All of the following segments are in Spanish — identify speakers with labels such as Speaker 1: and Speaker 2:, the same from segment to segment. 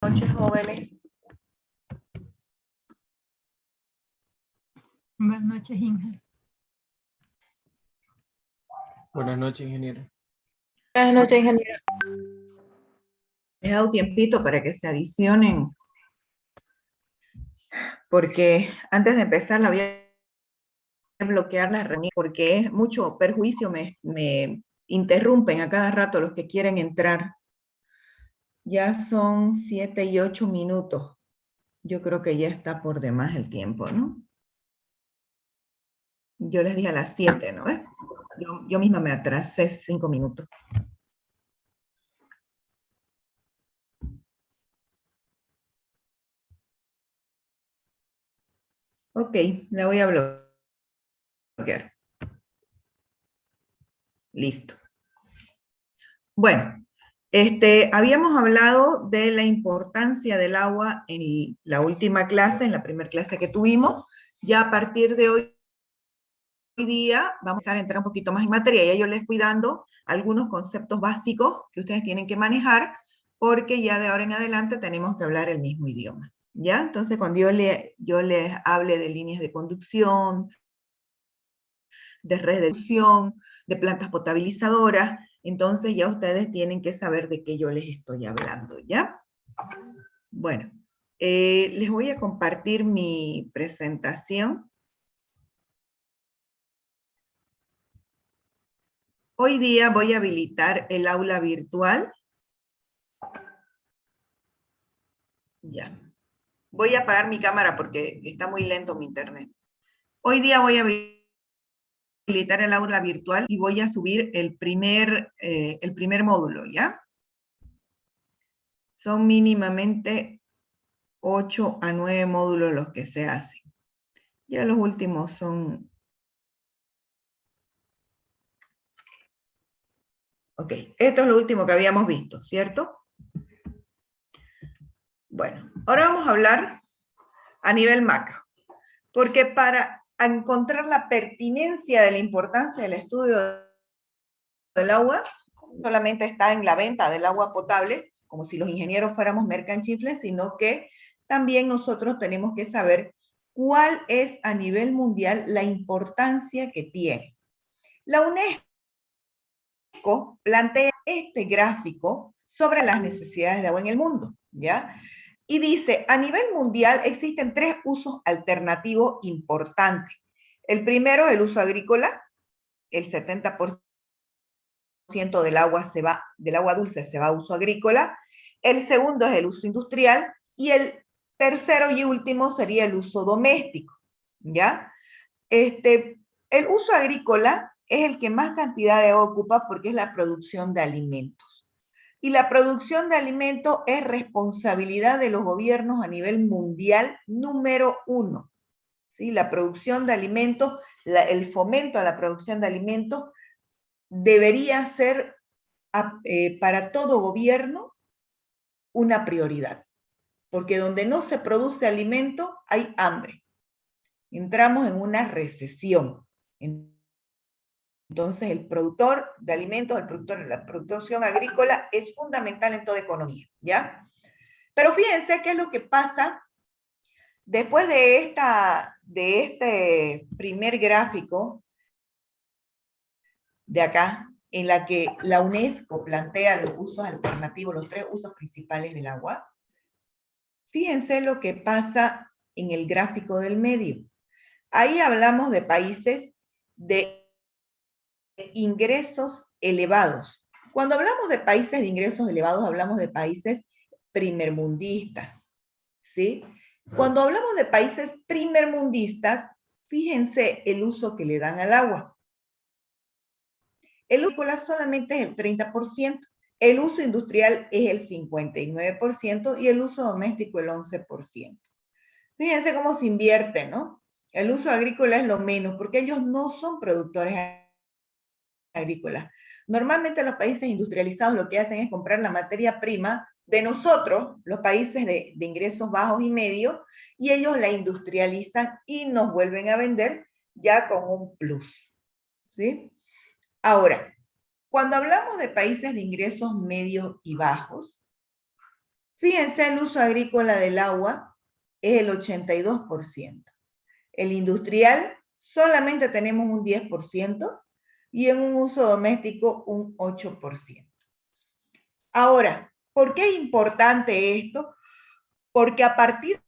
Speaker 1: noches, jóvenes.
Speaker 2: Buenas noches, Inge.
Speaker 3: Buenas noches, ingeniero.
Speaker 4: Buenas noches, ingeniero.
Speaker 1: He dado tiempito para que se adicionen, porque antes de empezar la voy a bloquear la reunión, porque es mucho perjuicio, me interrumpen a cada rato los que quieren entrar. Ya son 7 y 8 minutos. Yo creo que ya está por demás el tiempo, ¿no? Yo les dije a las 7, ¿no? Yo misma me atrasé 5 minutos. Ok, la voy a bloquear. Listo. Bueno, habíamos hablado de la importancia del agua en la última clase, en la primera clase que tuvimos. Ya a partir de hoy día vamos a entrar un poquito más en materia. Ya yo les fui dando algunos conceptos básicos que ustedes tienen que manejar, porque ya de ahora en adelante tenemos que hablar el mismo idioma. ¿Ya? Entonces, cuando yo les hable de líneas de conducción, de redes de distribución, de plantas potabilizadoras, entonces ya ustedes tienen que saber de qué yo les estoy hablando, ¿ya? Bueno, les voy a compartir mi presentación. Hoy día voy a habilitar el aula virtual. Ya. Voy a apagar mi cámara porque está muy lento mi internet. Hoy día voy a habilitar el aula virtual y voy a subir el primer módulo, ¿ya? Son mínimamente 8 a 9 módulos los que se hacen. Ya los últimos son... Ok, esto es lo último que habíamos visto, ¿cierto? Bueno, ahora vamos a hablar a nivel macro, porque para encontrar la pertinencia de la importancia del estudio del agua, solamente está en la venta del agua potable, como si los ingenieros fuéramos mercantiles, sino que también nosotros tenemos que saber cuál es a nivel mundial la importancia que tiene. La UNESCO plantea este gráfico sobre las necesidades de agua en el mundo, ¿ya? Y dice, a nivel mundial existen 3 usos alternativos importantes. El primero, el uso agrícola, el 70% del agua dulce se va a uso agrícola. El segundo es el uso industrial y el tercero y último sería el uso doméstico, ¿ya? El uso agrícola es el que más cantidad de agua ocupa porque es la producción de alimentos. Y la producción de alimentos es responsabilidad de los gobiernos a nivel mundial número 1. ¿Sí? La producción de alimentos, el fomento a la producción de alimentos debería ser para todo gobierno una prioridad. Porque donde no se produce alimento, hay hambre. Entramos en una recesión. Entonces, el productor de alimentos, la producción agrícola es fundamental en toda economía, ¿ya? Pero fíjense qué es lo que pasa después de este primer gráfico de acá, en la que la UNESCO plantea los usos alternativos, los 3 usos principales del agua. Fíjense lo que pasa en el gráfico del medio. Ahí hablamos de países de ingresos elevados. Cuando hablamos de países de ingresos elevados, hablamos de países primermundistas, ¿sí? Cuando hablamos de países primermundistas, fíjense el uso que le dan al agua. El uso agrícola solamente es el 30%, el uso industrial es el 59% y el uso doméstico el 11%. Fíjense cómo se invierte, ¿no? El uso agrícola es lo menos, porque ellos no son productores agrícolas. Normalmente los países industrializados lo que hacen es comprar la materia prima de nosotros, los países de ingresos bajos y medios, y ellos la industrializan y nos vuelven a vender ya con un plus, ¿sí? Ahora, cuando hablamos de países de ingresos medios y bajos, Fíjense, el uso agrícola del agua es el 82%. El industrial solamente tenemos un 10% y en un uso doméstico un 8%. Ahora, ¿por qué es importante esto? Porque a partir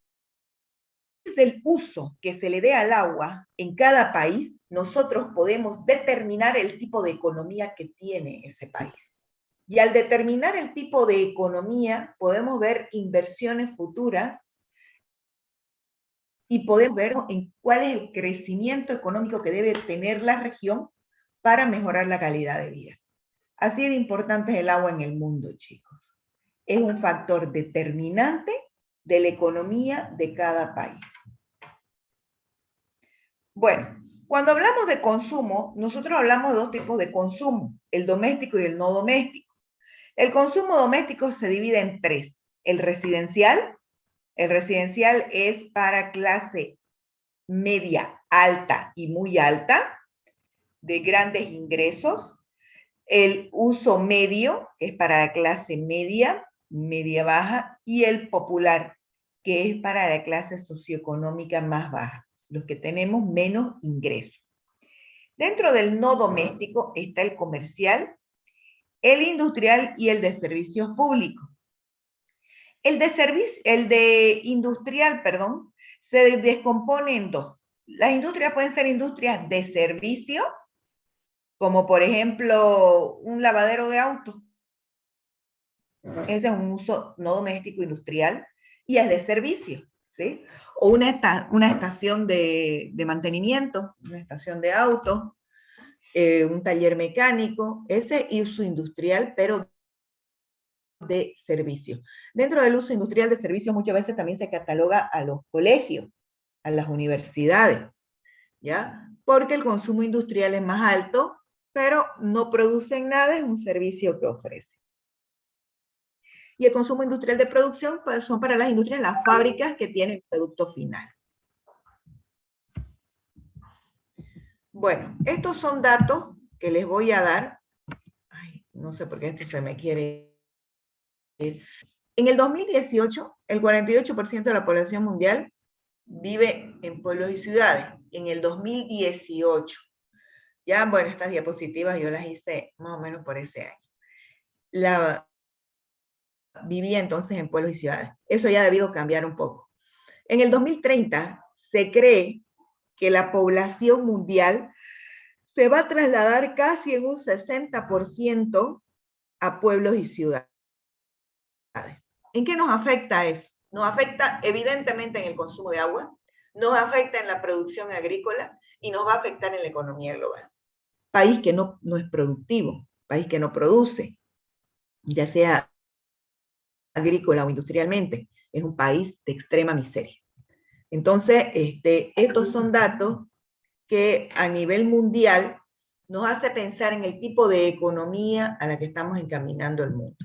Speaker 1: del uso que se le dé al agua en cada país, nosotros podemos determinar el tipo de economía que tiene ese país. Y al determinar el tipo de economía, podemos ver inversiones futuras y podemos ver en cuál es el crecimiento económico que debe tener la región para mejorar la calidad de vida. Así de importante es el agua en el mundo, chicos. Es un factor determinante de la economía de cada país. Bueno, cuando hablamos de consumo, nosotros hablamos de dos tipos de consumo, el doméstico y el no doméstico. El consumo doméstico se divide en tres. El residencial es para clase media, alta y muy alta, de grandes ingresos. El uso medio, que es para la clase media, media baja, y el popular, que es para la clase socioeconómica más baja, los que tenemos menos ingresos. Dentro del no doméstico está el comercial, el industrial y el de servicios públicos. El de industrial, se descompone en dos. Las industrias pueden ser industrias de servicio, como por ejemplo un lavadero de autos. Ese es un uso no doméstico industrial y es de servicio, ¿sí? O una estación de mantenimiento, una estación de autos, un taller mecánico, ese uso industrial, pero de servicio. Dentro del uso industrial de servicio muchas veces también se cataloga a los colegios, a las universidades, ¿ya? Porque el consumo industrial es más alto, pero no producen nada, es un servicio que ofrece. Y el consumo industrial de producción pues, son para las industrias, las fábricas que tienen producto final. Bueno, estos son datos que les voy a dar. Ay, no sé por qué esto se me quiere ir. En el 2018, el 48% de la población mundial vive en pueblos y ciudades. En el 2018. Ya, bueno, estas diapositivas yo las hice más o menos por ese año. Vivía entonces en pueblos y ciudades. Eso ya ha debido cambiar un poco. En el 2030 se cree que la población mundial se va a trasladar casi en un 60% a pueblos y ciudades. ¿En qué nos afecta eso? Nos afecta evidentemente en el consumo de agua, nos afecta en la producción agrícola y nos va a afectar en la economía global. País que no es productivo, país que no produce, ya sea agrícola o industrialmente, es un país de extrema miseria. Entonces, estos son datos que a nivel mundial nos hace pensar en el tipo de economía a la que estamos encaminando el mundo.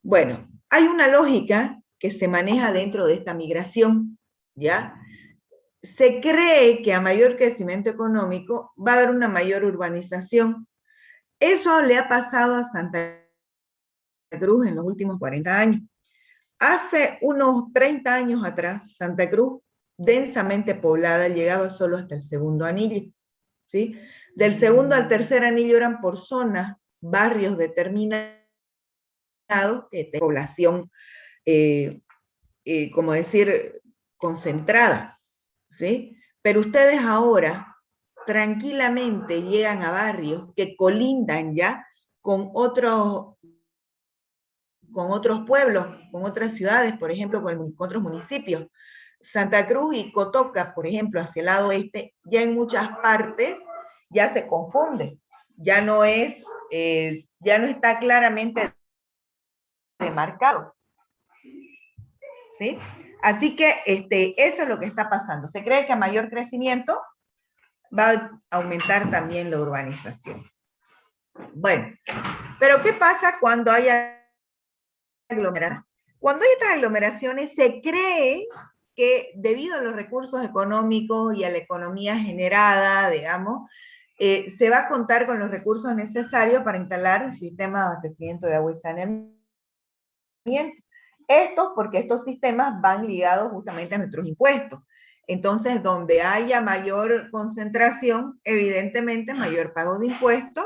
Speaker 1: Bueno, hay una lógica que se maneja dentro de esta migración, ¿ya? Se cree que a mayor crecimiento económico va a haber una mayor urbanización. Eso le ha pasado a Santa Cruz en los últimos 40 años. Hace unos 30 años atrás, Santa Cruz, densamente poblada, llegaba solo hasta el segundo anillo, ¿sí? Del segundo al tercer anillo eran por zonas, barrios determinados, de población, como decir, concentrada, ¿sí? Pero ustedes ahora tranquilamente llegan a barrios que colindan ya con otros pueblos, con otras ciudades, por ejemplo, con otros municipios. Santa Cruz y Cotoca, por ejemplo, hacia el lado oeste, ya en muchas partes ya se confunde, ya no está claramente demarcado. ¿Sí? Así que eso es lo que está pasando. Se cree que a mayor crecimiento va a aumentar también la urbanización. Bueno, pero ¿qué pasa cuando hay aglomeraciones? Cuando hay estas aglomeraciones, se cree que debido a los recursos económicos y a la economía generada, digamos, se va a contar con los recursos necesarios para instalar el sistema de abastecimiento de agua y saneamiento. Esto porque estos sistemas van ligados justamente a nuestros impuestos. Entonces, donde haya mayor concentración, evidentemente mayor pago de impuestos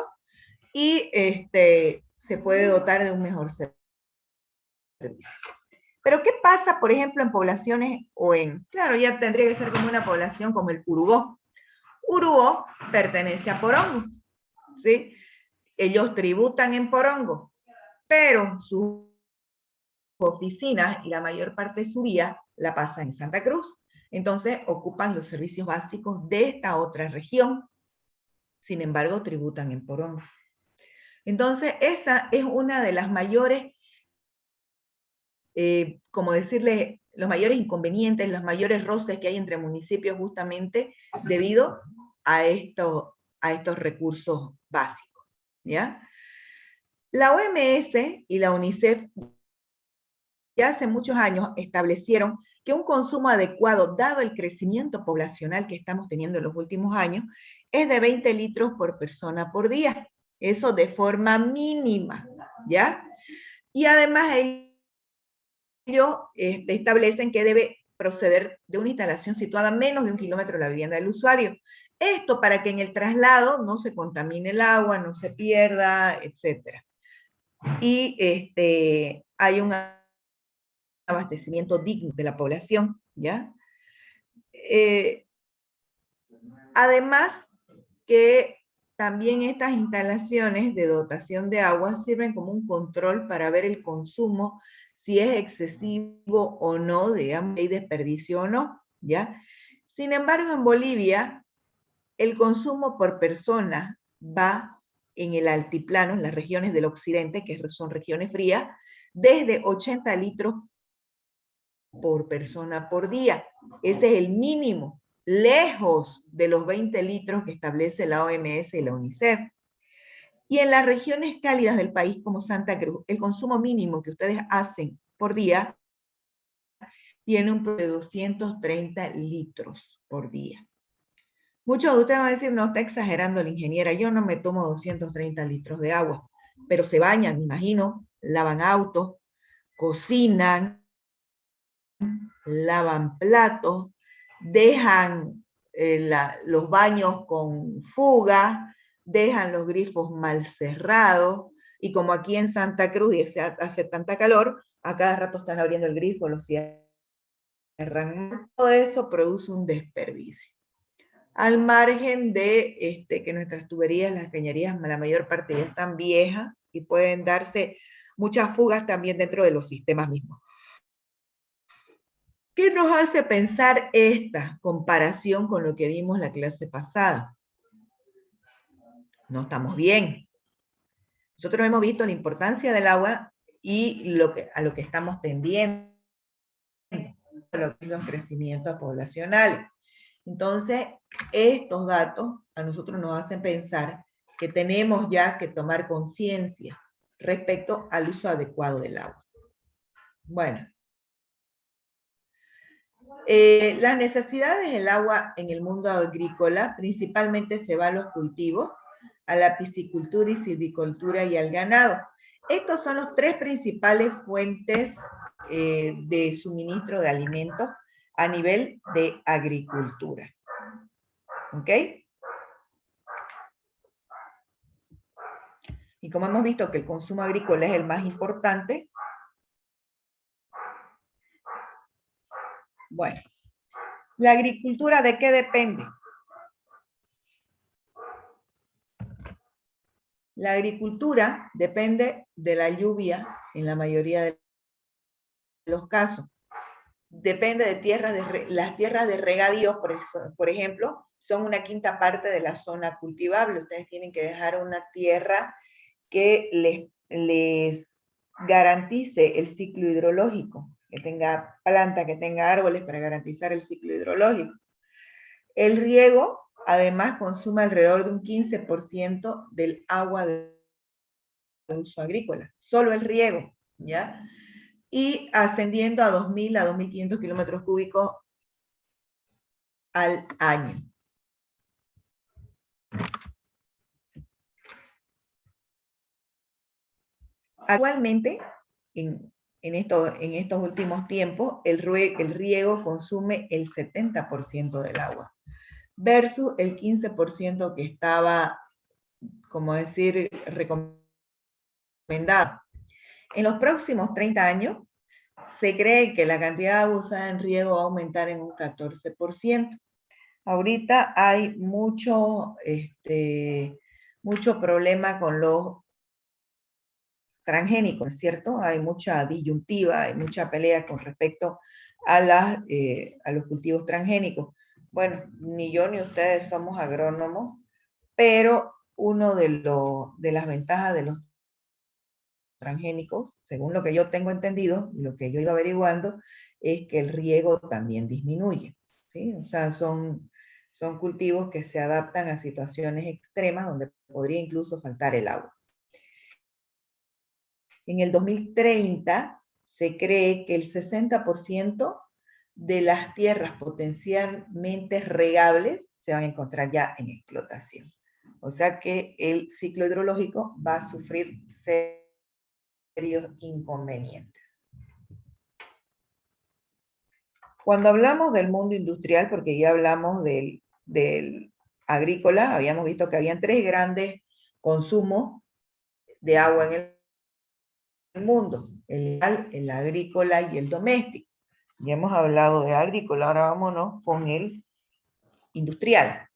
Speaker 1: y se puede dotar de un mejor servicio. Pero ¿qué pasa, por ejemplo, en poblaciones claro, ya tendría que ser como una población como el Urubó. Urubó pertenece a Porongo, ¿sí? Ellos tributan en Porongo, pero sus oficinas y la mayor parte de su día la pasa en Santa Cruz. Entonces ocupan los servicios básicos de esta otra región. Sin embargo, tributan en Porongo. Entonces, esa es una de las mayores, como decirle, los mayores inconvenientes, los mayores roces que hay entre municipios justamente debido a estos recursos básicos, ¿ya? La OMS y la UNICEF ya hace muchos años establecieron que un consumo adecuado, dado el crecimiento poblacional que estamos teniendo en los últimos años, es de 20 litros por persona por día. Eso de forma mínima, ¿ya? Y además ellos establecen que debe proceder de una instalación situada a menos de 1 kilómetro de la vivienda del usuario. Esto para que en el traslado no se contamine el agua, no se pierda, etc. Y hay un abastecimiento digno de la población, ¿ya? Además que también estas instalaciones de dotación de agua sirven como un control para ver el consumo, si es excesivo o no, digamos, hay desperdicio o no, ¿ya? Sin embargo, en Bolivia, el consumo por persona va en el altiplano, en las regiones del occidente, que son regiones frías, desde 80 litros por persona por día. Ese es el mínimo, lejos de los 20 litros que establece la OMS y la UNICEF. Y en las regiones cálidas del país, como Santa Cruz, el consumo mínimo que ustedes hacen por día tiene un promedio de 230 litros por día. Muchos de ustedes van a decir, no, está exagerando la ingeniera, yo no me tomo 230 litros de agua, pero se bañan, me imagino, lavan autos, cocinan, lavan platos, dejan los baños con fuga, dejan los grifos mal cerrados, y como aquí en Santa Cruz hace tanta calor, a cada rato están abriendo el grifo, lo cierran. Todo eso produce un desperdicio. Al margen de que nuestras tuberías, las cañerías, la mayor parte ya están viejas y pueden darse muchas fugas también dentro de los sistemas mismos. ¿Qué nos hace pensar esta comparación con lo que vimos la clase pasada? No estamos bien. Nosotros hemos visto la importancia del agua y a lo que estamos tendiendo, a lo que es los crecimientos poblacionales. Entonces, estos datos a nosotros nos hacen pensar que tenemos ya que tomar conciencia respecto al uso adecuado del agua. Bueno. Las necesidades del agua en el mundo agrícola principalmente se va a los cultivos, a la piscicultura y silvicultura y al ganado. Estos son los tres principales fuentes de suministro de alimentos a nivel de agricultura. ¿Ok? Y como hemos visto que el consumo agrícola es el más importante, bueno, ¿la agricultura de qué depende? La agricultura depende de la lluvia en la mayoría de los casos. Depende de las tierras de regadío, por ejemplo, son una quinta parte de la zona cultivable. Ustedes tienen que dejar una tierra que les garantice el ciclo hidrológico, que tenga planta, que tenga árboles para garantizar el ciclo hidrológico. El riego, además, consume alrededor de un 15% del agua de uso agrícola, solo el riego, ¿ya? Y ascendiendo a 2.000 a 2.500 kilómetros cúbicos al año. Actualmente, en en estos últimos tiempos, el riego consume el 70% del agua, versus el 15% que estaba, como decir, recomendado. En los próximos 30 años, se cree que la cantidad de agua usada en riego va a aumentar en un 14%. Ahorita hay mucho problema con los transgénicos, ¿cierto? Hay mucha disyuntiva, hay mucha pelea con respecto a los cultivos transgénicos. Bueno, ni yo ni ustedes somos agrónomos, pero uno de las ventajas de los transgénicos, según lo que yo tengo entendido y lo que yo he ido averiguando, es que el riego también disminuye, ¿sí? O sea, son cultivos que se adaptan a situaciones extremas donde podría incluso faltar el agua. En el 2030 se cree que el 60% de las tierras potencialmente regables se van a encontrar ya en explotación. O sea que el ciclo hidrológico va a sufrir serios inconvenientes. Cuando hablamos del mundo industrial, porque ya hablamos del agrícola, habíamos visto que habían 3 grandes consumos de agua en el mundo, el agrícola y el doméstico. Ya hemos hablado de agrícola, ahora vámonos con el industrial.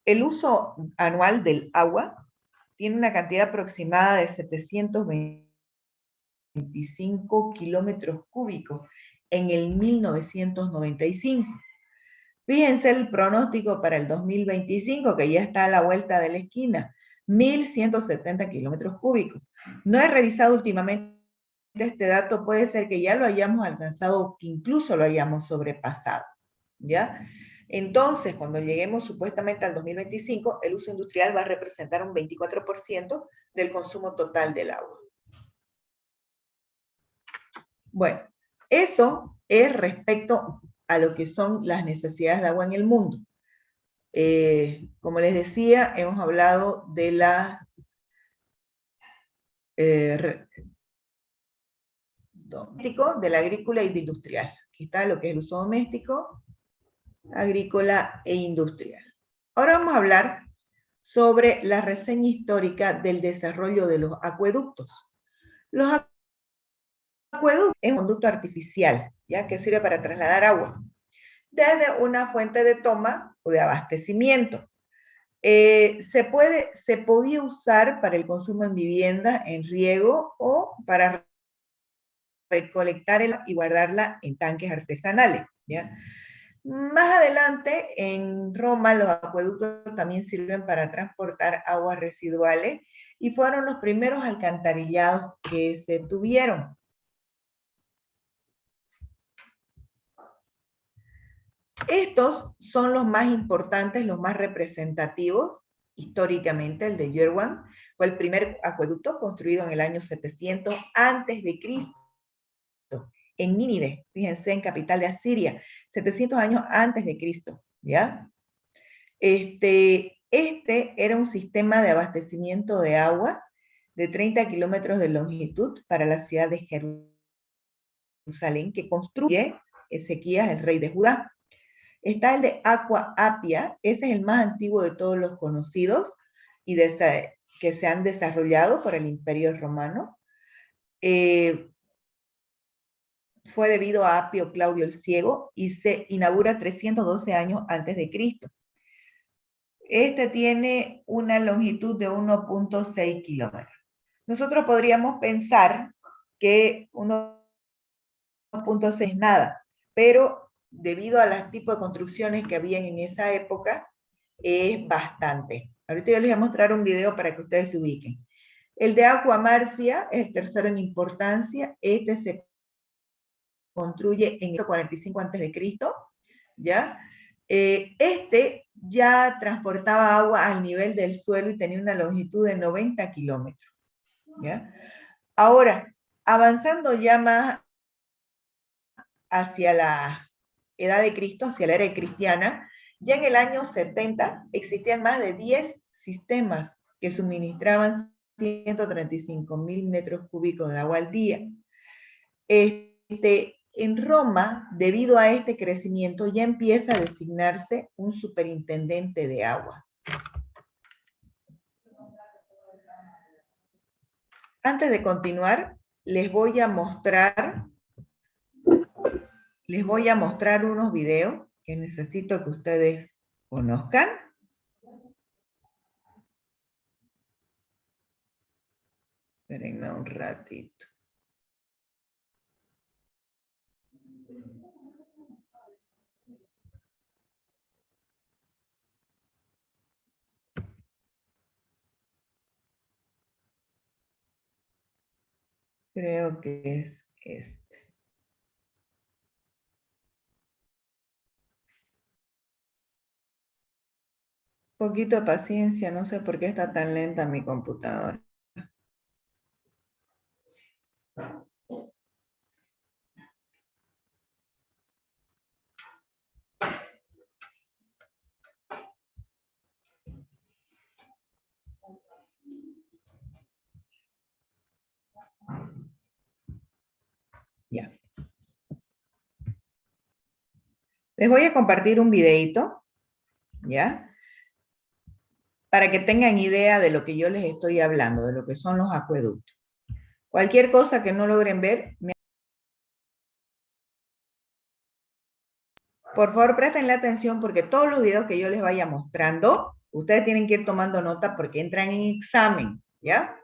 Speaker 1: El uso anual del agua tiene una cantidad aproximada de 725 kilómetros cúbicos en el 1995. Fíjense el pronóstico para el 2025, que ya está a la vuelta de la esquina, 1.170 kilómetros cúbicos. No he revisado últimamente este dato, puede ser que ya lo hayamos alcanzado o que incluso lo hayamos sobrepasado, ¿ya? Entonces, cuando lleguemos supuestamente al 2025, el uso industrial va a representar un 24% del consumo total del agua. Bueno, eso es respecto a lo que son las necesidades de agua en el mundo. Como les decía, hemos hablado de las doméstico, de la agrícola y de industrial. Aquí está lo que es el uso doméstico, agrícola e industrial. Ahora vamos a hablar sobre la reseña histórica del desarrollo de los acueductos. Los acueductos es un conducto artificial, ¿ya? Que sirve para trasladar agua desde una fuente de toma o de abastecimiento. Se podía usar para el consumo en vivienda, en riego o para recolectarla y guardarla en tanques artesanales, ¿ya? Más adelante, en Roma, los acueductos también sirven para transportar aguas residuales y fueron los primeros alcantarillados que se tuvieron. Estos son los más importantes, los más representativos, históricamente. El de Yerwan fue el primer acueducto construido en el año 700 antes de Cristo, en Nínive, fíjense, en capital de Asiria, 700 años antes de Cristo, ¿ya? Este era un sistema de abastecimiento de agua de 30 kilómetros de longitud para la ciudad de Jerusalén, que construye Ezequías, el rey de Judá. Está el de Aqua Appia, ese es el más antiguo de todos los conocidos y que se han desarrollado por el Imperio Romano. Fue debido a Apio Claudio el Ciego y se inaugura 312 años antes de Cristo. Este tiene una longitud de 1.6 kilómetros. Nosotros podríamos pensar que 1.6 es nada, pero debido a los tipos de construcciones que habían en esa época, es bastante. Ahorita yo les voy a mostrar un video para que ustedes se ubiquen. El de Aqua Marcia es el tercero en importancia. Este se construye en el 45 a.C., ¿ya? Este ya transportaba agua al nivel del suelo y tenía una longitud de 90 kilómetros, ¿ya? Ahora, avanzando ya más hacia la edad de Cristo, hacia la era cristiana, ya en el año 70 existían más de 10 sistemas que suministraban 135.000 metros cúbicos de agua al día. En Roma, debido a este crecimiento, ya empieza a designarse un superintendente de aguas. Antes de continuar, les voy a mostrar unos videos que necesito que ustedes conozcan. Espérenme un ratito. Creo que es este. Poquito de paciencia, no sé por qué está tan lenta mi computadora. Ya. Les voy a compartir un videito, ¿ya? Para que tengan idea de lo que yo les estoy hablando, de lo que son los acueductos. Cualquier cosa que no logren ver, por favor prestenle atención porque todos los videos que yo les vaya mostrando, ustedes tienen que ir tomando nota porque entran en examen, ¿ya?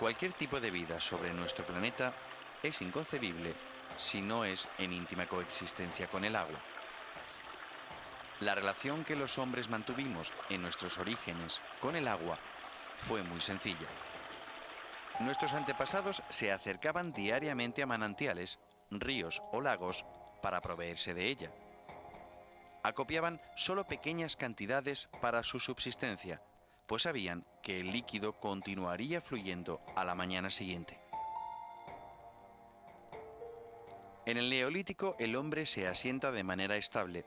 Speaker 2: Cualquier tipo de vida sobre nuestro planeta es inconcebible si no es en íntima coexistencia con el agua. La relación que los hombres mantuvimos en nuestros orígenes con el agua fue muy sencilla. Nuestros antepasados se acercaban diariamente a manantiales, ríos o lagos para proveerse de ella. Acopiaban solo pequeñas cantidades para su subsistencia, pues sabían que el líquido continuaría fluyendo a la mañana siguiente. En el Neolítico, el hombre se asienta de manera estable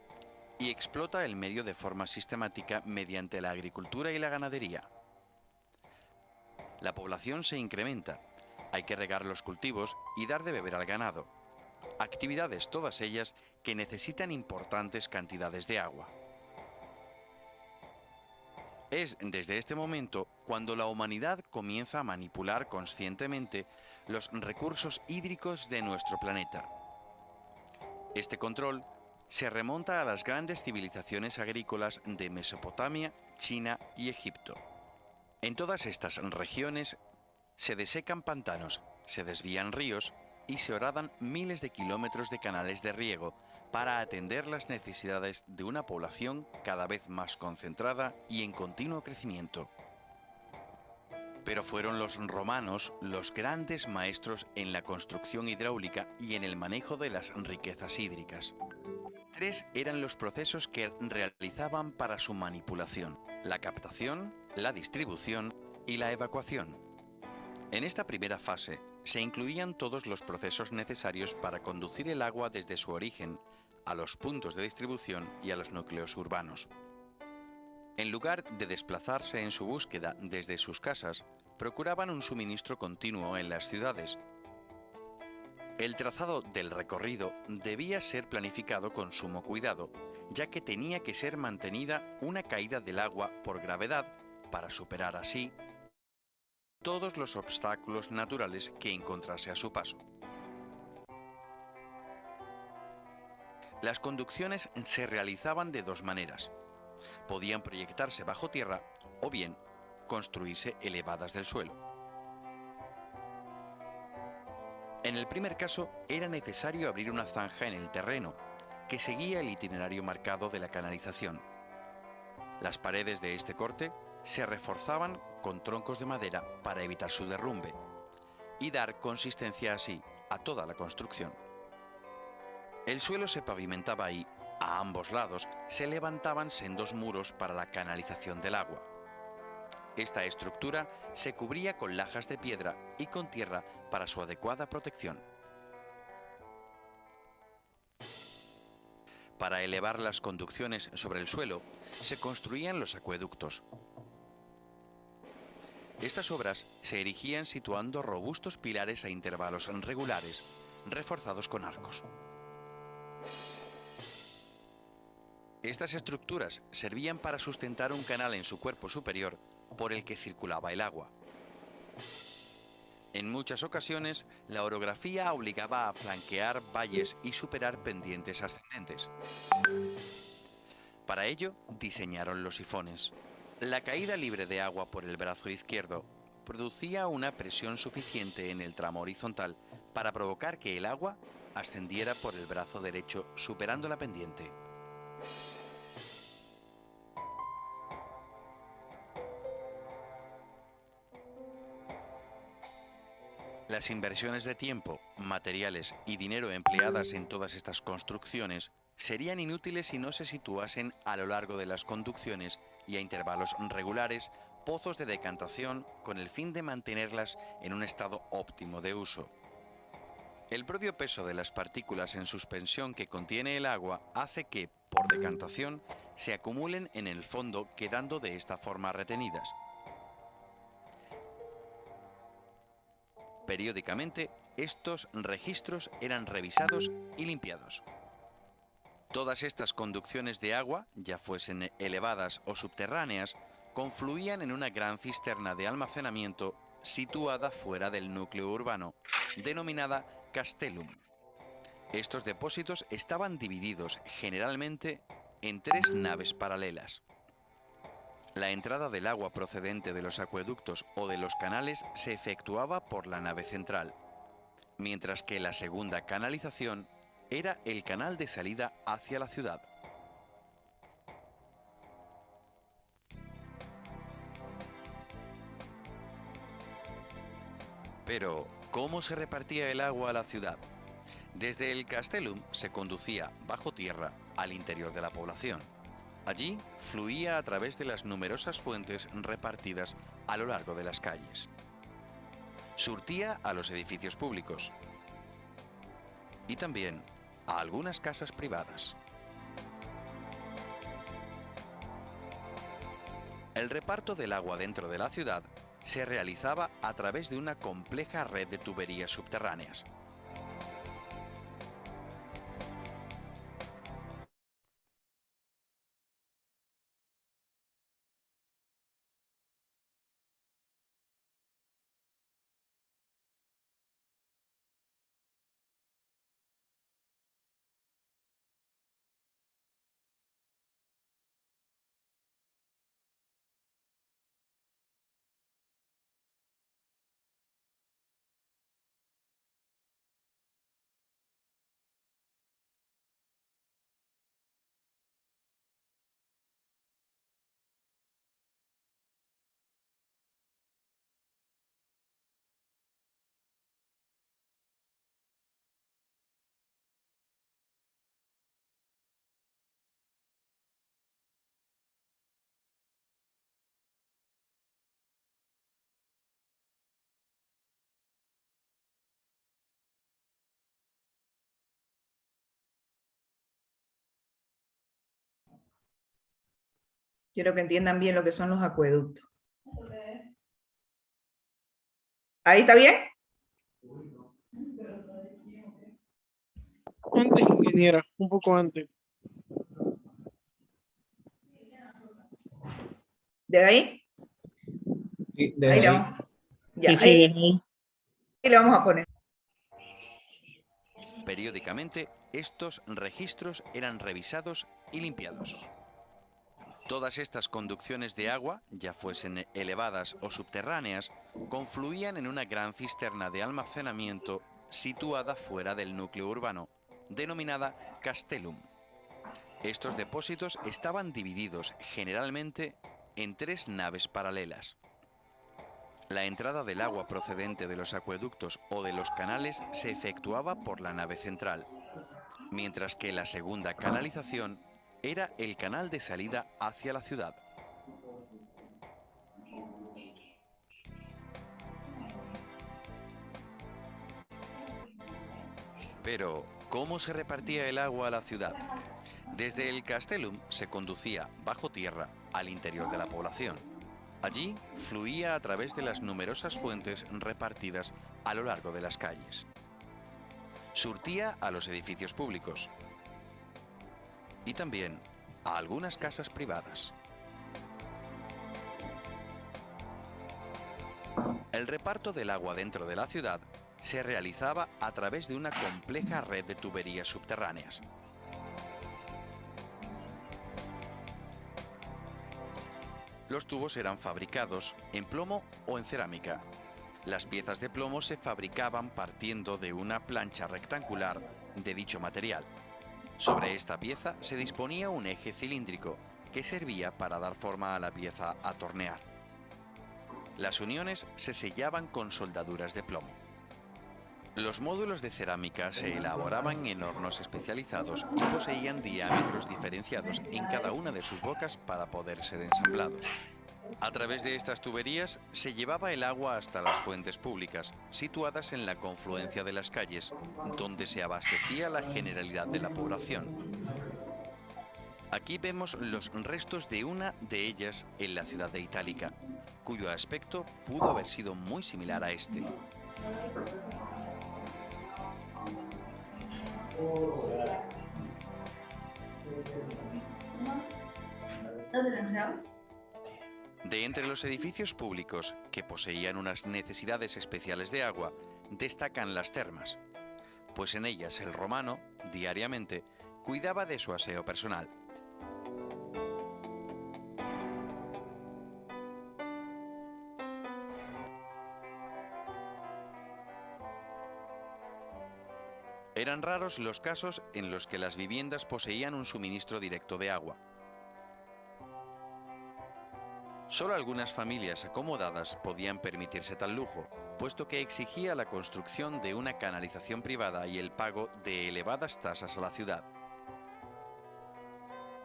Speaker 2: y explota el medio de forma sistemática mediante la agricultura y la ganadería. La población se incrementa, hay que regar los cultivos y dar de beber al ganado, actividades todas ellas que necesitan importantes cantidades de agua. Es desde este momento cuando la humanidad comienza a manipular conscientemente los recursos hídricos de nuestro planeta. Este control se remonta a las grandes civilizaciones agrícolas de Mesopotamia, China y Egipto. En todas estas regiones se desecan pantanos, se desvían ríos y se horadan miles de kilómetros de canales de riego para atender las necesidades de una población cada vez más concentrada y en continuo crecimiento. Pero fueron los romanos los grandes maestros en la construcción hidráulica y en el manejo de las riquezas hídricas. Tres eran los procesos que realizaban para su manipulación: la captación, la distribución y la evacuación. En esta primera fase se incluían todos los procesos necesarios para conducir el agua desde su origen a los puntos de distribución y a los núcleos urbanos. En lugar de desplazarse en su búsqueda desde sus casas, procuraban un suministro continuo en las ciudades. El trazado del recorrido debía ser planificado con sumo cuidado, ya que tenía que ser mantenida una caída del agua por gravedad para superar así todos los obstáculos naturales que encontrase a su paso. Las conducciones se realizaban de dos maneras. Podían proyectarse bajo tierra o bien construirse elevadas del suelo. En el primer caso, era necesario abrir una zanja en el terreno, que seguía el itinerario marcado de la canalización. Las paredes de este corte se reforzaban con troncos de madera para evitar su derrumbe y dar consistencia así a toda la construcción. El suelo se pavimentaba y, a ambos lados, se levantaban sendos muros para la canalización del agua. Esta estructura se cubría con lajas de piedra y con tierra para su adecuada protección. Para elevar las conducciones sobre el suelo, se construían los acueductos. Estas obras se erigían situando robustos pilares a intervalos regulares, reforzados con arcos. Estas estructuras servían para sustentar un canal en su cuerpo superior por el que circulaba el agua. En muchas ocasiones, la orografía obligaba a flanquear valles y superar pendientes ascendentes. Para ello, diseñaron los sifones. La caída libre de agua por el brazo izquierdo producía una presión suficiente en el tramo horizontal para provocar que el agua ascendiera por el brazo derecho superando la pendiente. Las inversiones de tiempo, materiales y dinero empleadas en todas estas construcciones serían inútiles si no se situasen a lo largo de las conducciones y a intervalos regulares pozos de decantación con el fin de mantenerlas en un estado óptimo de uso. El propio peso de las partículas en suspensión que contiene el agua hace que, por decantación, se acumulen en el fondo quedando de esta forma retenidas. Periódicamente, estos registros eran revisados y limpiados. Todas estas conducciones de agua, ya fuesen elevadas o subterráneas, confluían en una gran cisterna de almacenamiento situada fuera del núcleo urbano, denominada castellum. Estos depósitos estaban divididos generalmente en tres naves paralelas. La entrada del agua procedente de los acueductos o de los canales se efectuaba por la nave central, mientras que la segunda canalización era el canal de salida hacia la ciudad. Pero, ¿cómo se repartía el agua a la ciudad? Desde el castellum se conducía bajo tierra al interior de la población. Allí fluía a través de las numerosas fuentes repartidas a lo largo de las calles. Surtía a los edificios públicos y también a algunas casas privadas. El reparto del agua dentro de la ciudad se realizaba a través de una compleja red de tuberías subterráneas.
Speaker 1: Quiero que entiendan bien lo que son los acueductos. ¿Ahí está bien?
Speaker 5: Antes, ingeniera, un poco antes.
Speaker 1: ¿De ahí?
Speaker 3: Sí,
Speaker 1: Ahí le
Speaker 3: desde ahí.
Speaker 1: vamos. Ya,
Speaker 5: Sí,
Speaker 1: ahí
Speaker 5: desde ahí.
Speaker 1: le vamos a poner.
Speaker 2: Periódicamente, estos registros eran revisados y limpiados. Todas estas conducciones de agua, ya fuesen elevadas o subterráneas, confluían en una gran cisterna de almacenamiento situada fuera del núcleo urbano, denominada castellum. Estos depósitos estaban divididos generalmente en 3 naves paralelas. La entrada del agua procedente de los acueductos o de los canales se efectuaba por la nave central, mientras que la segunda canalización era el canal de salida hacia la ciudad. Pero, ¿cómo se repartía el agua a la ciudad? Desde el castellum se conducía bajo tierra al interior de la población. Allí fluía a través de las numerosas fuentes repartidas a lo largo de las calles. Surtía a los edificios públicos y también a algunas casas privadas. El reparto del agua dentro de la ciudad se realizaba a través de una compleja red de tuberías subterráneas. Los tubos eran fabricados en plomo o en cerámica. Las piezas de plomo se fabricaban partiendo de una plancha rectangular de dicho material. Sobre esta pieza se disponía un eje cilíndrico que servía para dar forma a la pieza a tornear. Las uniones se sellaban con soldaduras de plomo. Los módulos de cerámica se elaboraban en hornos especializados y poseían diámetros diferenciados en cada una de sus bocas para poder ser ensamblados. A través de estas tuberías se llevaba el agua hasta las fuentes públicas, situadas en la confluencia de las calles, donde se abastecía la generalidad de la población. Aquí vemos los restos de una de ellas en la ciudad de Itálica, cuyo aspecto pudo haber sido muy similar a este. De entre los edificios públicos que poseían unas necesidades especiales de agua, destacan las termas, pues en ellas el romano, diariamente, cuidaba de su aseo personal. Eran raros los casos en los que las viviendas poseían un suministro directo de agua. Solo algunas familias acomodadas podían permitirse tal lujo, puesto que exigía la construcción de una canalización privada y el pago de elevadas tasas a la ciudad.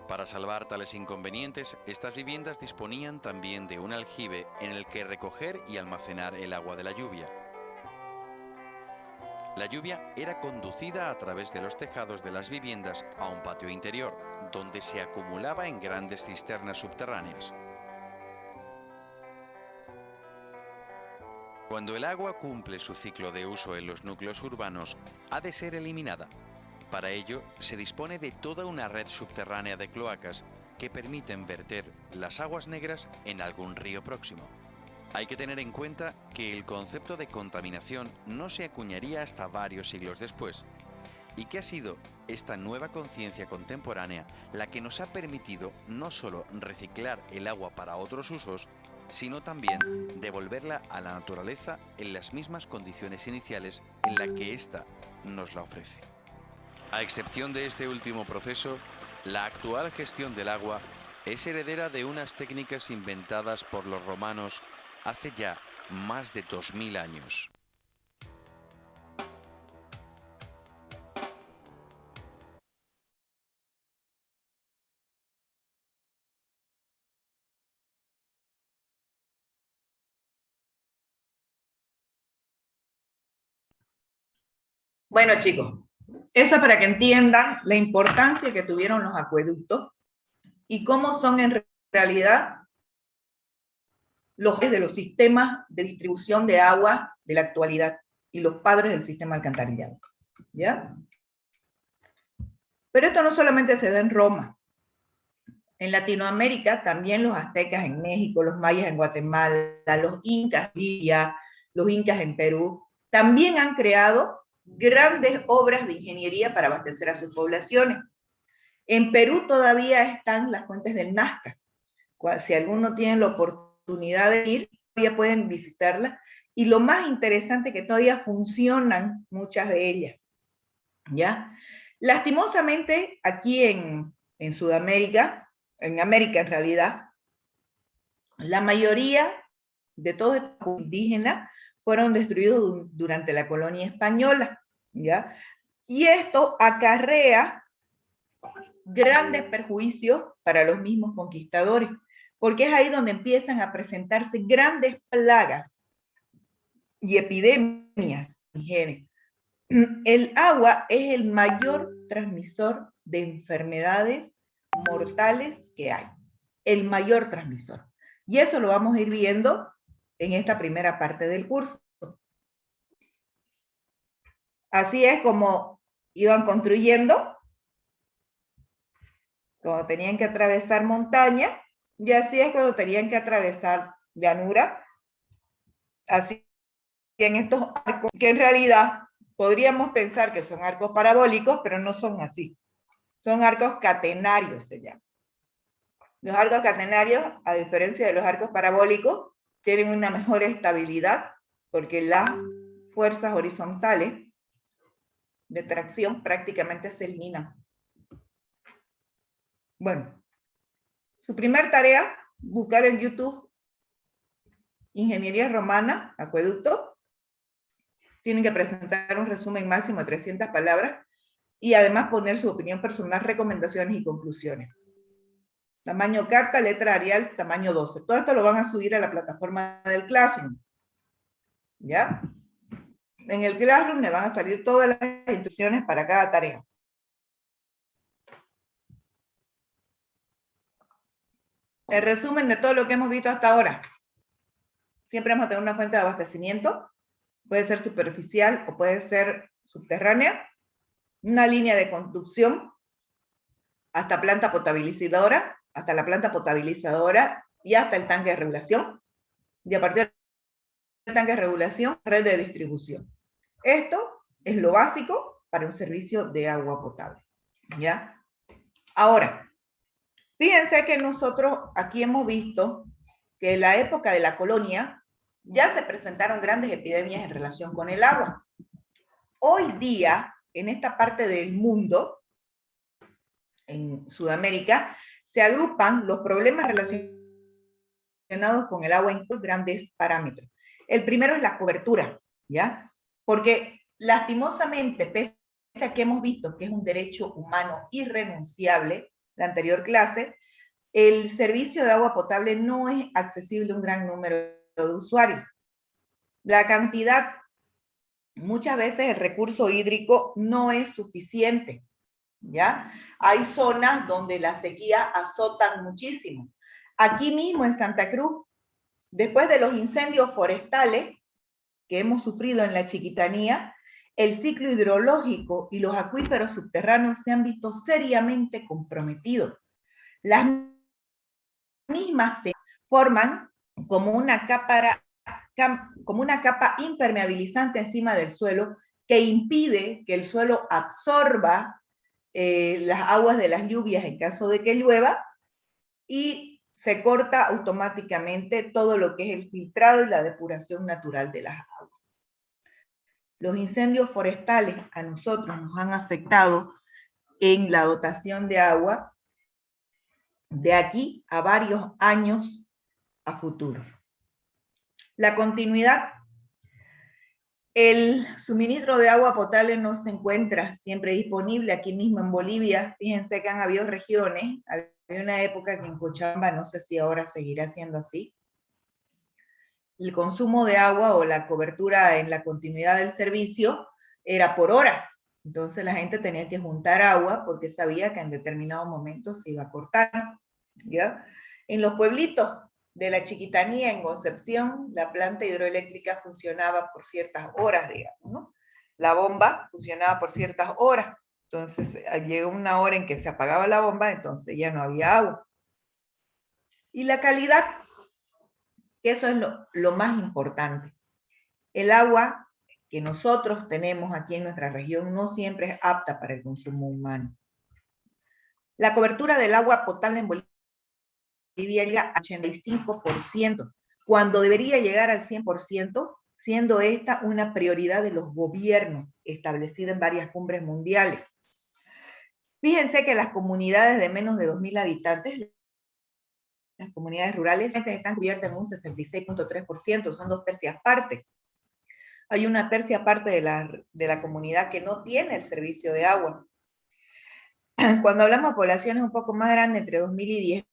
Speaker 2: Para salvar tales inconvenientes, estas viviendas disponían también de un aljibe en el que recoger y almacenar el agua de la lluvia. La lluvia era conducida a través de los tejados de las viviendas a un patio interior, donde se acumulaba en grandes cisternas subterráneas. Cuando el agua cumple su ciclo de uso en los núcleos urbanos, ha de ser eliminada. Para ello, se dispone de toda una red subterránea de cloacas que permiten verter las aguas negras en algún río próximo. Hay que tener en cuenta que el concepto de contaminación no se acuñaría hasta varios siglos después, y que ha sido esta nueva conciencia contemporánea la que nos ha permitido no solo reciclar el agua para otros usos, sino también devolverla a la naturaleza en las mismas condiciones iniciales en las que ésta nos la ofrece. A excepción de este último proceso, la actual gestión del agua es heredera de unas técnicas inventadas por los romanos hace ya más de 2000 años.
Speaker 1: Bueno, chicos, eso para que entiendan la importancia que tuvieron los acueductos y cómo son en realidad los de los sistemas de distribución de agua de la actualidad y los padres del sistema alcantarillado, ¿ya? Pero esto no solamente se da en Roma. En Latinoamérica, también los aztecas en México, los mayas en Guatemala, los incas en Libia, los incas en Perú, también han creado grandes obras de ingeniería para abastecer a sus poblaciones. En Perú todavía están las fuentes del Nazca. Si alguno tiene la oportunidad de ir, todavía pueden visitarlas. Y lo más interesante es que todavía funcionan muchas de ellas, ¿ya? Lastimosamente, aquí en Sudamérica, en América en realidad, la mayoría de todos estos indígenas fueron destruidos durante la colonia española, ¿ya? Y esto acarrea grandes perjuicios para los mismos conquistadores, porque es ahí donde empiezan a presentarse grandes plagas y epidemias indígenas. El agua es el mayor transmisor de enfermedades mortales que hay, el mayor transmisor. Y eso lo vamos a ir viendo en esta primera parte del curso. Así es como iban construyendo, cuando tenían que atravesar montaña, y así es cuando tenían que atravesar llanura. Así en estos arcos, que en realidad podríamos pensar que son arcos parabólicos, pero no son así. Son arcos catenarios, se llaman. Los arcos catenarios, a diferencia de los arcos parabólicos, tienen una mejor estabilidad, porque las fuerzas horizontales de tracción prácticamente se eliminan. Bueno, su primer tarea, buscar en YouTube Ingeniería Romana, Acueducto. Tienen que presentar un resumen máximo de 300 palabras y además poner su opinión personal, recomendaciones y conclusiones. Tamaño carta, letra Arial, tamaño 12. Todo esto lo van a subir a la plataforma del Classroom. ¿Ya? En el Classroom le van a salir todas las instrucciones para cada tarea. El resumen de todo lo que hemos visto hasta ahora. Siempre vamos a tener una fuente de abastecimiento. Puede ser superficial o puede ser subterránea. Una línea de conducción hasta planta potabilizadora, hasta la planta potabilizadora y hasta el tanque de regulación. Y a partir del tanque de regulación, red de distribución. Esto es lo básico para un servicio de agua potable. ¿Ya? Ahora, fíjense que nosotros aquí hemos visto que en la época de la colonia ya se presentaron grandes epidemias en relación con el agua. Hoy día, en esta parte del mundo, en Sudamérica, se agrupan los problemas relacionados con el agua en grandes parámetros. El primero es la cobertura, ¿ya? Porque lastimosamente, pese a que hemos visto que es un derecho humano irrenunciable, la anterior clase, el servicio de agua potable no es accesible a un gran número de usuarios. La cantidad, muchas veces el recurso hídrico no es suficiente, ¿ya? Hay zonas donde la sequía azotan muchísimo. Aquí mismo en Santa Cruz, después de los incendios forestales que hemos sufrido en la Chiquitanía, el ciclo hidrológico y los acuíferos subterráneos se han visto seriamente comprometidos. Las mismas se forman como una capa impermeabilizante encima del suelo que impide que el suelo absorba las aguas de las lluvias en caso de que llueva, y se corta automáticamente todo lo que es el filtrado y la depuración natural de las aguas. Los incendios forestales a nosotros nos han afectado en la dotación de agua de aquí a varios años a futuro. La continuidad. El suministro de agua potable no se encuentra siempre disponible aquí mismo en Bolivia. Fíjense que han habido regiones, había una época que en Cochabamba, no sé si ahora seguirá siendo así, el consumo de agua o la cobertura en la continuidad del servicio era por horas. Entonces la gente tenía que juntar agua porque sabía que en determinado momento se iba a cortar, ¿ya? En los pueblitos de la Chiquitanía, en Concepción, la planta hidroeléctrica funcionaba por ciertas horas, digamos, ¿no? La bomba funcionaba por ciertas horas. Entonces, llegó una hora en que se apagaba la bomba, entonces ya no había agua. Y la calidad, que eso es lo más importante. El agua que nosotros tenemos aquí en nuestra región no siempre es apta para el consumo humano. La cobertura del agua potable en Bolivia llega al 85%, cuando debería llegar al 100%, siendo esta una prioridad de los gobiernos establecida en varias cumbres mundiales. Fíjense que las comunidades de menos de 2.000 habitantes, las comunidades rurales, están cubiertas en un 66.3%, son 2/3 partes. Hay una tercia parte de la comunidad que no tiene el servicio de agua. Cuando hablamos de poblaciones un poco más grandes, entre 2.000 y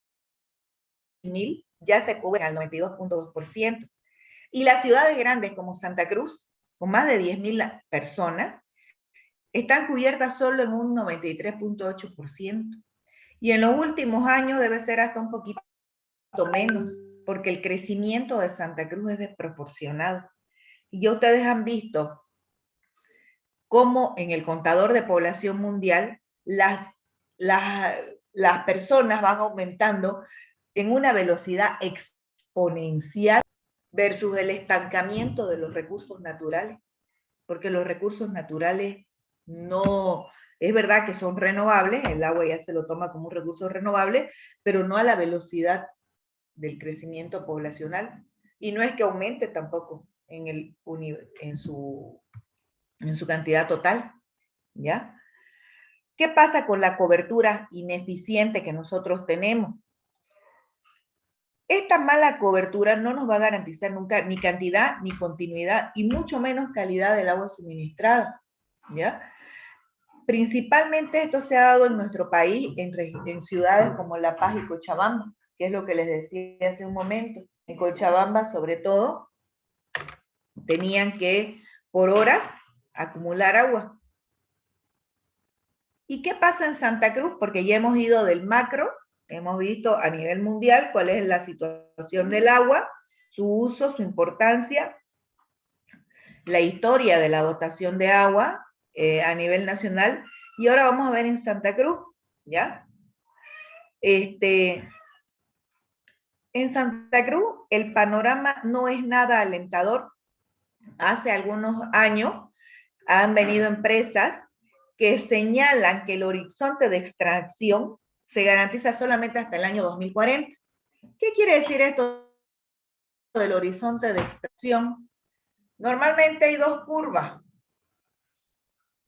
Speaker 1: 10.000, ya se cubren al 92.2%. Y las ciudades grandes como Santa Cruz, con más de 10.000 personas, están cubiertas solo en un 93.8%. Y en los últimos años debe ser hasta un poquito menos, porque el crecimiento de Santa Cruz es desproporcionado. Y ya ustedes han visto cómo en el contador de población mundial las personas van aumentando en una velocidad exponencial versus el estancamiento de los recursos naturales, porque los recursos naturales no, es verdad que son renovables, el agua ya se lo toma como un recurso renovable, pero no a la velocidad del crecimiento poblacional, y no es que aumente tampoco en su cantidad total, ¿ya? ¿Qué pasa con la cobertura ineficiente que nosotros tenemos? Esta mala cobertura no nos va a garantizar nunca ni cantidad, ni continuidad, y mucho menos calidad del agua suministrada, ¿ya? Principalmente esto se ha dado en nuestro país, en ciudades como La Paz y Cochabamba, que es lo que les decía hace un momento. En Cochabamba, sobre todo, tenían que, por horas, acumular agua. ¿Y qué pasa en Santa Cruz? Porque ya hemos ido del macro, hemos visto a nivel mundial cuál es la situación del agua, su uso, su importancia, la historia de la dotación de agua a nivel nacional, y ahora vamos a ver en Santa Cruz, ¿ya? En Santa Cruz el panorama no es nada alentador. Hace algunos años han venido empresas que señalan que el horizonte de extracción se garantiza solamente hasta el año 2040. ¿Qué quiere decir esto del horizonte de extracción? Normalmente hay dos curvas,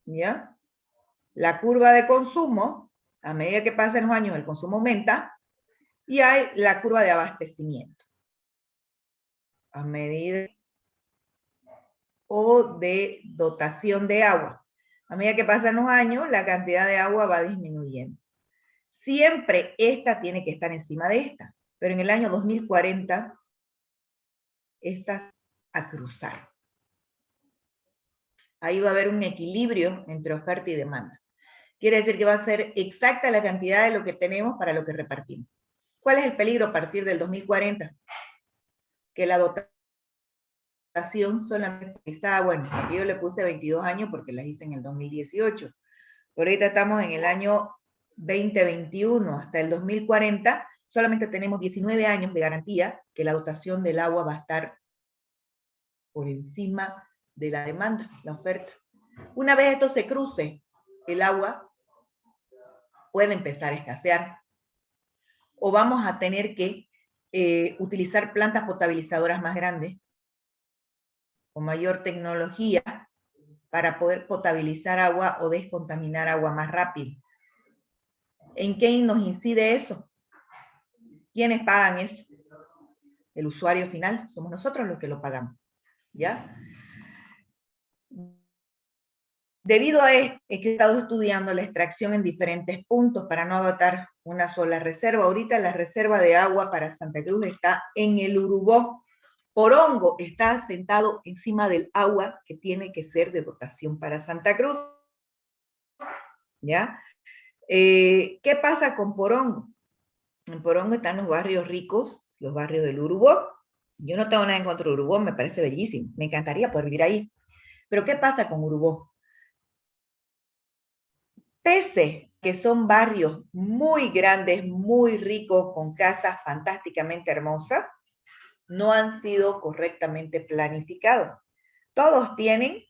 Speaker 1: ¿ya? La curva de consumo, a medida que pasan los años el consumo aumenta, y hay la curva de abastecimiento. A medida o de dotación de agua. A medida que pasan los años, la cantidad de agua va disminuyendo. Siempre esta tiene que estar encima de esta, pero en el año 2040, estas a cruzar. Ahí va a haber un equilibrio entre oferta y demanda. Quiere decir que va a ser exacta la cantidad de lo que tenemos para lo que repartimos. ¿Cuál es el peligro a partir del 2040? Que la dotación solamente está, bueno, yo le puse 22 años porque las hice en el 2018. Por ahorita estamos en el año 2021 hasta el 2040, solamente tenemos 19 años de garantía que la dotación del agua va a estar por encima de la demanda, la oferta. Una vez esto se cruce, el agua puede empezar a escasear. O vamos a tener que utilizar plantas potabilizadoras más grandes, con mayor tecnología, para poder potabilizar agua o descontaminar agua más rápido. ¿En qué nos incide eso? ¿Quiénes pagan eso? El usuario final, somos nosotros los que lo pagamos, ¿ya? Debido a esto, he estado estudiando la extracción en diferentes puntos para no agotar una sola reserva. Ahorita la reserva de agua para Santa Cruz está en el Urubó. Porongo está asentado encima del agua que tiene que ser de dotación para Santa Cruz, ¿ya? ¿Qué pasa con Porongo? En Porongo están los barrios ricos, los barrios del Urubó. Yo no tengo nada en contra de Urubó, me parece bellísimo. Me encantaría poder vivir ahí. Pero ¿qué pasa con Urubó? Pese que son barrios muy grandes, muy ricos, con casas fantásticamente hermosas, no han sido correctamente planificados. Todos tienen,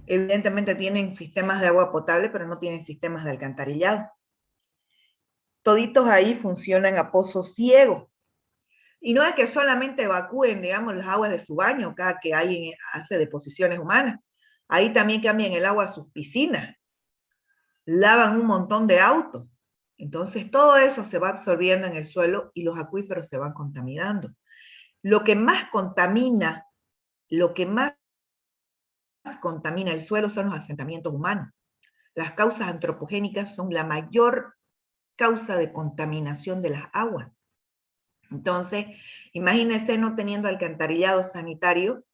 Speaker 1: evidentemente tienen sistemas de agua potable, pero no tienen sistemas de alcantarillado. Toditos ahí funcionan a pozo ciego. Y no es que solamente evacúen, digamos, las aguas de su baño cada que alguien hace deposiciones humanas. Ahí también cambian el agua a sus piscinas, lavan un montón de autos. Entonces todo eso se va absorbiendo en el suelo y los acuíferos se van contaminando. Lo que más contamina el suelo son los asentamientos humanos. Las causas antropogénicas son la mayor causa de contaminación de las aguas. Entonces, imagínense no teniendo alcantarillado sanitario,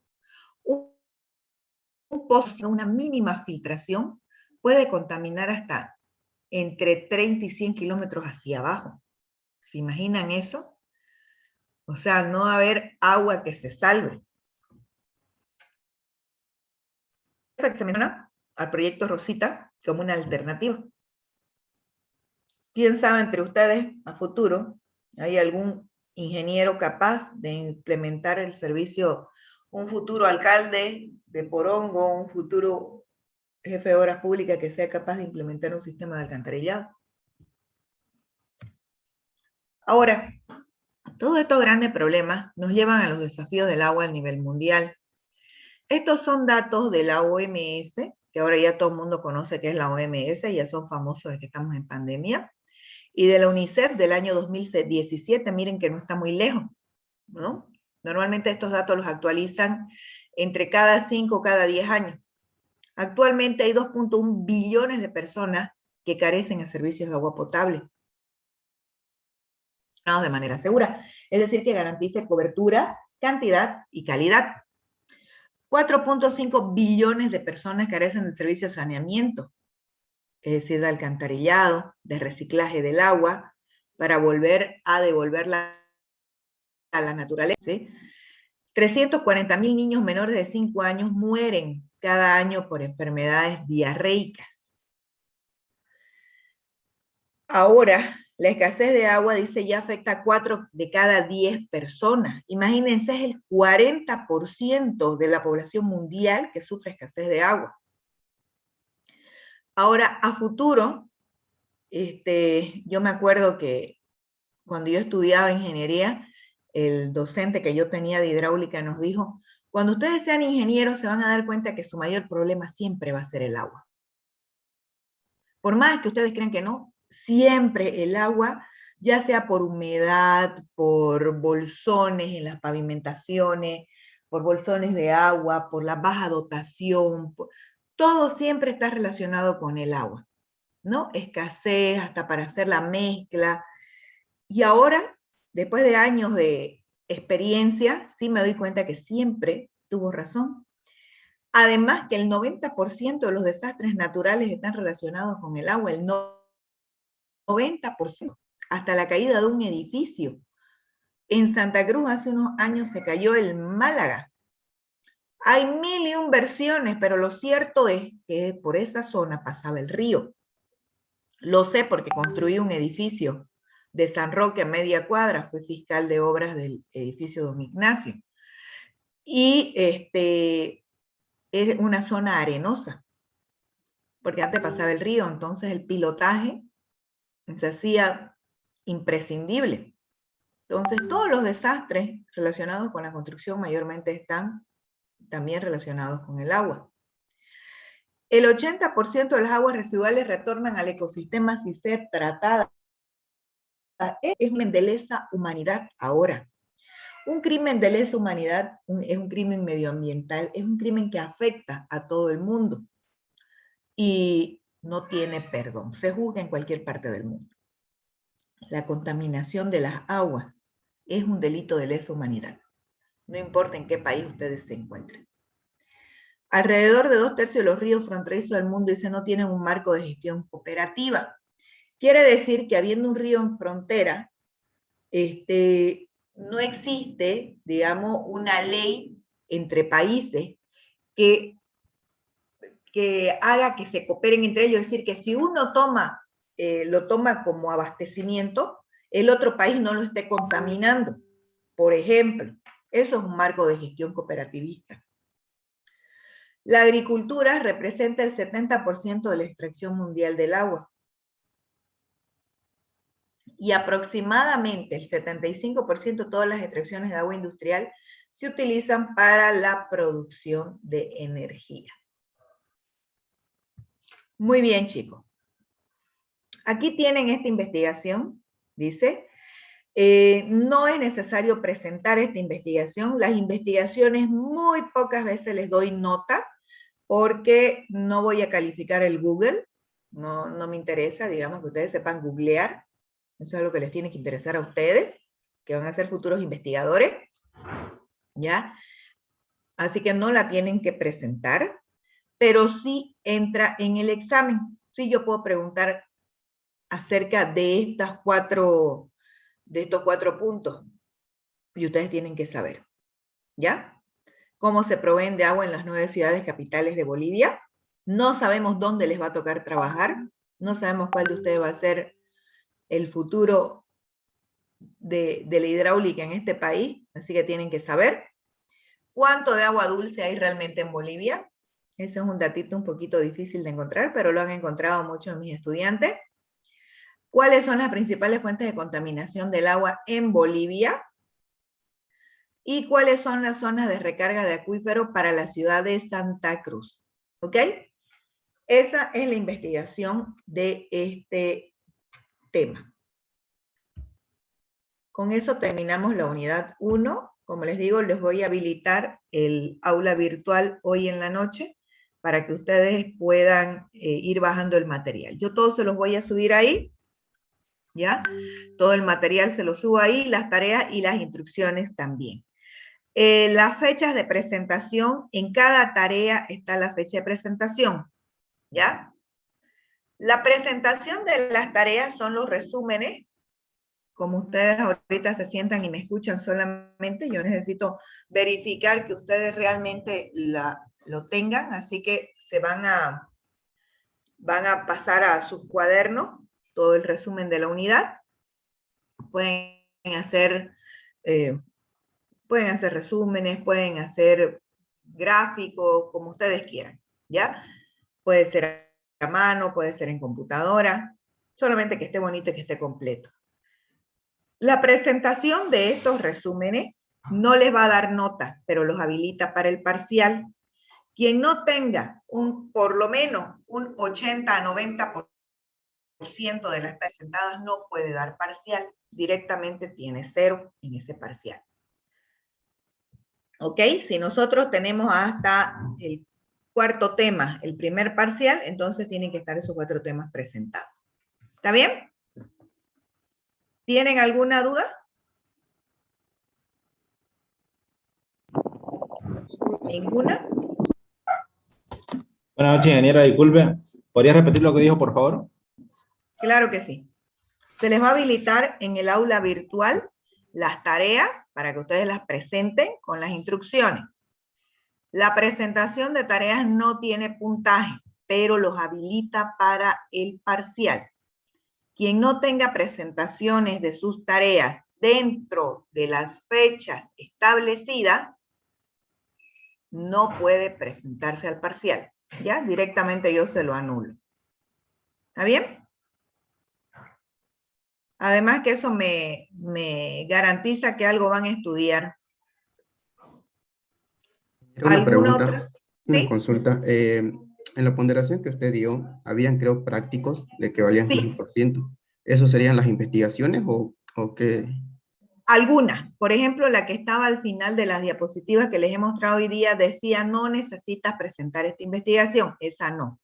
Speaker 1: un pozo, una mínima filtración puede contaminar hasta entre 30 y 100 kilómetros hacia abajo. ¿Se imaginan eso? O sea, no va a haber agua que se salve. Eso que se menciona al proyecto Rosita como una alternativa. ¿Quién sabe entre ustedes a futuro hay algún ingeniero capaz de implementar el servicio, un futuro alcalde de Porongo, un futuro jefe de obras públicas que sea capaz de implementar un sistema de alcantarillado? Ahora, todos estos grandes problemas nos llevan a los desafíos del agua a nivel mundial. Estos son datos de la OMS, que ahora ya todo el mundo conoce que es la OMS, ya son famosos de que estamos en pandemia, y de la UNICEF del año 2017, miren que no está muy lejos, ¿no? Normalmente estos datos los actualizan entre cada 5 o cada 10 años. Actualmente hay 2.1 billones de personas que carecen de servicios de agua potable de manera segura, es decir, que garantice cobertura, cantidad y calidad. 4.5 billones de personas carecen de servicios de saneamiento, es decir, de alcantarillado, de reciclaje del agua, para volver a devolverla a la naturaleza. ¿Sí? 340.000 niños menores de 5 años mueren cada año por enfermedades diarreicas. Ahora, la escasez de agua, dice, ya afecta a 4 de cada 10 personas. Imagínense, es el 40% de la población mundial que sufre escasez de agua. Ahora, a futuro, yo me acuerdo que cuando yo estudiaba ingeniería, el docente que yo tenía de hidráulica nos dijo, cuando ustedes sean ingenieros se van a dar cuenta que su mayor problema siempre va a ser el agua. Por más que ustedes crean que no, siempre el agua, ya sea por humedad, por bolsones en las pavimentaciones, por bolsones de agua, por la baja dotación, todo siempre está relacionado con el agua, ¿no? Escasez, hasta para hacer la mezcla. Y ahora, después de años de experiencia, sí me doy cuenta que siempre tuvo razón. Además que el 90% de los desastres naturales están relacionados con el agua, el 90%, hasta la caída de un edificio. En Santa Cruz hace unos años se cayó el Málaga. Hay 1001 versiones, pero lo cierto es que por esa zona pasaba el río. Lo sé porque construí un edificio de San Roque a media cuadra, fui fiscal de obras del edificio Don Ignacio. Y es una zona arenosa, porque antes pasaba el río, entonces el pilotaje se hacía imprescindible. Entonces todos los desastres relacionados con la construcción mayormente están también relacionados con el agua. El 80% de las aguas residuales retornan al ecosistema sin ser tratadas. Es un crimen de lesa humanidad ahora. Un crimen de lesa humanidad es un crimen medioambiental, es un crimen que afecta a todo el mundo y no tiene perdón, se juzga en cualquier parte del mundo. La contaminación de las aguas es un delito de lesa humanidad, no importa en qué país ustedes se encuentren. Alrededor de 2/3 de los ríos fronterizos del mundo, dice, no tienen un marco de gestión cooperativa. Quiere decir que habiendo un río en frontera, no existe, digamos, una ley entre países que haga que se cooperen entre ellos. Es decir, que si uno lo toma como abastecimiento, el otro país no lo esté contaminando. Por ejemplo, eso es un marco de gestión cooperativista. La agricultura representa el 70% de la extracción mundial del agua. Y aproximadamente el 75% de todas las extracciones de agua industrial se utilizan para la producción de energía. Muy bien, chicos. Aquí tienen esta investigación, dice. No es necesario presentar esta investigación. Las investigaciones muy pocas veces les doy nota porque no voy a calificar el Google. No me interesa, digamos, que ustedes sepan googlear. Eso es lo que les tiene que interesar a ustedes, que van a ser futuros investigadores, ¿ya? Así que no la tienen que presentar, pero sí entra en el examen. Sí, yo puedo preguntar acerca de estos cuatro puntos, y ustedes tienen que saber, ¿ya? Cómo se proveen de agua en las 9 ciudades capitales de Bolivia. No sabemos dónde les va a tocar trabajar, no sabemos cuál de ustedes va a ser el futuro de la hidráulica en este país, así que tienen que saber. ¿Cuánto de agua dulce hay realmente en Bolivia? Ese es un datito un poquito difícil de encontrar, pero lo han encontrado muchos de mis estudiantes. ¿Cuáles son las principales fuentes de contaminación del agua en Bolivia? ¿Y cuáles son las zonas de recarga de acuífero para la ciudad de Santa Cruz? ¿Ok? Esa es la investigación de este tema. Con eso terminamos la unidad 1. Como les digo, les voy a habilitar el aula virtual hoy en la noche para que ustedes puedan ir bajando el material. Yo todo se los voy a subir ahí, ¿ya? Todo el material se lo subo ahí, las tareas y las instrucciones también. Las fechas de presentación, en cada tarea está la fecha de presentación, ¿ya? La presentación de las tareas son los resúmenes. Como ustedes ahorita se sientan y me escuchan solamente, yo necesito verificar que ustedes realmente lo tengan, así que se van a pasar a sus cuadernos todo el resumen de la unidad. Pueden hacer resúmenes, pueden hacer gráficos, como ustedes quieran, ¿ya? Puede ser a mano, puede ser en computadora, solamente que esté bonito y que esté completo. La presentación de estos resúmenes no les va a dar nota, pero los habilita para el parcial. Quien no tenga por lo menos un 80 a 90% de las presentadas no puede dar parcial. Directamente tiene 0 en ese parcial. ¿Ok? Si nosotros tenemos hasta el cuarto tema, el primer parcial, entonces tienen que estar esos 4 temas presentados. ¿Está bien? ¿Tienen alguna duda? ¿Ninguna?
Speaker 3: Buenas noches, ingeniera, disculpe. ¿Podría repetir lo que dijo, por favor?
Speaker 1: Claro que sí. Se les va a habilitar en el aula virtual las tareas para que ustedes las presenten con las instrucciones. La presentación de tareas no tiene puntaje, pero los habilita para el parcial. Quien no tenga presentaciones de sus tareas dentro de las fechas establecidas, no puede presentarse al parcial. ¿Ya? Directamente yo se lo anulo. ¿Está bien? Además que eso me garantiza que algo van a estudiar.
Speaker 6: Una pregunta,
Speaker 1: otra?
Speaker 6: una
Speaker 1: ¿Sí?
Speaker 6: consulta. En la ponderación que usted dio, habían, creo, prácticos de que valían
Speaker 1: Sí.
Speaker 6: 15%. ¿Eso serían las investigaciones o qué?
Speaker 1: Algunas. Por ejemplo, la que estaba al final de las diapositivas que les he mostrado hoy día decía no necesitas presentar esta investigación. Esa no.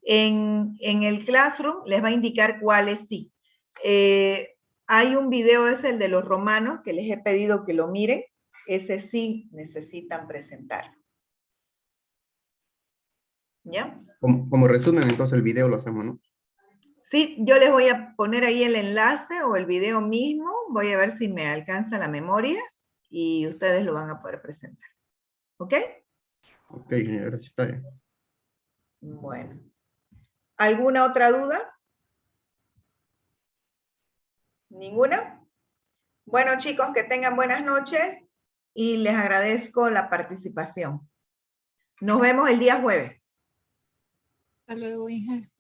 Speaker 1: En el Classroom les va a indicar cuáles sí. Hay un video, es el de los romanos, que les he pedido que lo miren. Ese sí necesitan presentarlo. ¿Ya?
Speaker 6: Como resumen, entonces el video lo hacemos, ¿no?
Speaker 1: Sí, yo les voy a poner ahí el enlace o el video mismo. Voy a ver si me alcanza la memoria y ustedes lo van a poder presentar. ¿Ok?
Speaker 6: Ok, ingeniero, gracias. Está bien.
Speaker 1: Bueno. ¿Alguna otra duda? ¿Ninguna? Bueno, chicos, que tengan buenas noches y les agradezco la participación. Nos vemos el día jueves.
Speaker 4: Hasta luego, hija.